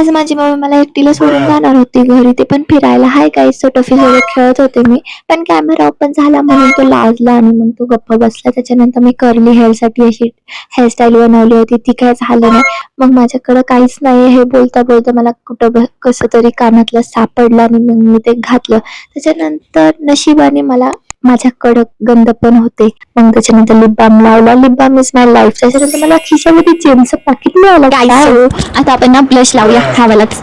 आज माझी मम्मी मला एकटीला सोडून जाणार होती घरी, ते पण फिरायला. हाय गाईस, सो टफी सोबत खेळत होते मी, पण कॅमेरा ओपन झाला म्हणून तो लाजला आणि मग तो गप्प बसला. त्याच्यानंतर मी कर्ली हेअरसाठी अशी हेअरस्टाईल बनवली होती, ती काय झालं नाही. मग माझ्याकडं काहीच नाही हे बोलता बोलता मला कुठं कसं तरी कानातलं सापडलं आणि मग मी ते घातलं. त्याच्यानंतर नशिबाने मला माझ्याकडं गंध पण होते. मग त्याच्यानंतर लिप बाम लावला. Lip balm is my life. त्याच्यानंतर मला खिशामध्ये जेमचं पाकिट मिळालं. आता आपण ब्लश लावूया. हा वालाच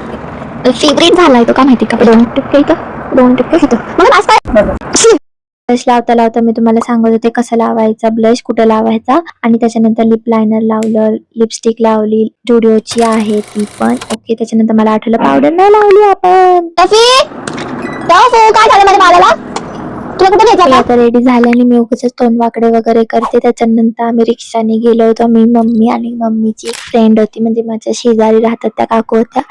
फेवरेट झालाय तो, का माहिती का? 2 टिपके इथं, 2 टिपके इथं. मला आज काय ब्लश लावता लावता मी तुम्हाला सांगत होते कसं लावायचा ब्लश, कुठं लावायचा. आणि त्याच्यानंतर लिप लायनर लावलं, लिपस्टिक लावली, जुडिओची आहे ती पण. ओके, त्याच्यानंतर मला आठवलं पावडर नाही लावली आपण. काय झालं माझ्या बाळाला? तुला कुठे घ्यायचं? आता रेडी झाले आणि मी उगाच तोंड वाकडे वगैरे करते. त्याच्यानंतर आम्ही रिक्षाने गेलो होतो. मी, मम्मी आणि मम्मीची एक फ्रेंड होती, म्हणजे माझ्या शेजारी राहतात त्या काकू होत्या.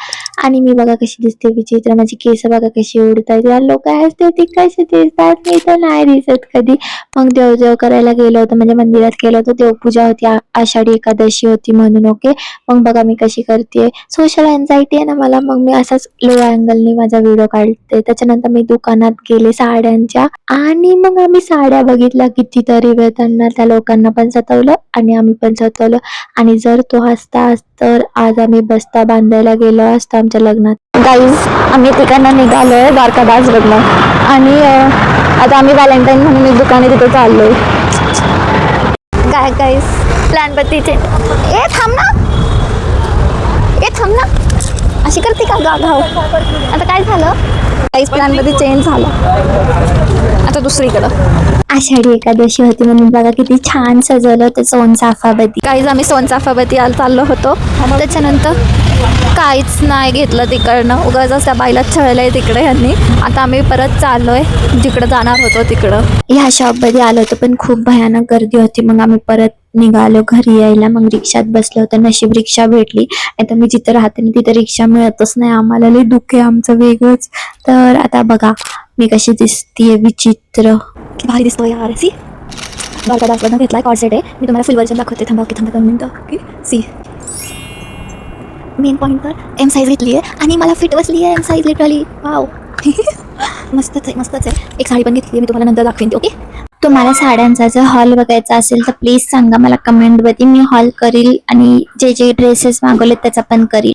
आणि मी बघा कशी दिसते विचित्र, माझी केस बघा कशी उडतात. लोक हसते ती कशी दिसतात, मी तर नाही दिसत कधी. मग देव करायला गेलो होतो, म्हणजे मंदिरात गेलो होतो. देवपूजा होती, आषाढी एकादशी होती म्हणून. ओके, मग बघा मी कशी करते. सोशल एन्झायटी आहे ना मला, मग मी असाच लो अँगलने माझा व्हिडिओ काढते. त्याच्यानंतर मी दुकानात गेले साड्यांच्या, आणि मग आम्ही साड्या बघितल्या कितीतरी वेळ. त्यांना त्या लोकांना पण सतवलं आणि आम्ही पण सतवलं. आणि जर तो हसता तर आज आम्ही बस्ता बांधायला गेलो असतो आमच्या लग्नात. गाईज, आम्ही तिकडनं निघालोय द्वारकादास बघणं, आणि आता आम्ही व्हॅलेंटाईन म्हणून एक दुकाने तिथे चाललोय. काय गाईज, प्लॅनपतीचे थांब ना, अशी करते का गाव? आता काय झालं गाईज, प्लॅनमध्ये चेंज झालं, आता दुसरीकडं. आषाढी एकादशी होती म्हणून बघा किती छान सजवलं होतं सोनचाफावती. काहीच आम्ही सोनचाफावती चाललो होतो. त्याच्यानंतर काहीच नाही घेतलं तिकडनं, उगाच त्या बाईला छळलंय तिकडे यांनी. आता आम्ही परत चाललोय जिकडं जाणार होतो तिकडं. ह्या शॉपमध्ये आलो होतो पण खूप भयानक गर्दी होती. मग आम्ही परत निघालो घरी यायला. मग रिक्षात बसलो होतो, नशीब रिक्षा भेटली. आता मी जिथं राहते ना तिथं रिक्षा मिळतच नाही आम्हाला, लई दुःख आहे आमचं वेगळंच. तर आता बघा मी कशी दिसतीये विचित्र, की भारी दिसतो यार. सी द्वारकादासवरनं घेतलाय कॉर्सेट आहे, मी तुम्हाला फुल वर्जन दाखवते. थांबा 2 मिनिटं. ओके, सी मेन पॉईंट तर एम साईज घेतली आहे आणि मला फिट बसली आहे एम साईज लिटरली. वाव मस्तच आहे. एक साडी पण घेतली आहे, मी तुम्हाला नंतर दाखवेन. ओके, तुम्हाला साड्यांचा जर हॉल बघायचा असेल तर प्लीज सांगा मला कमेंटमध्ये, मी हॉल करील आणि जे ड्रेसेस मागवले त्याचा पण करील.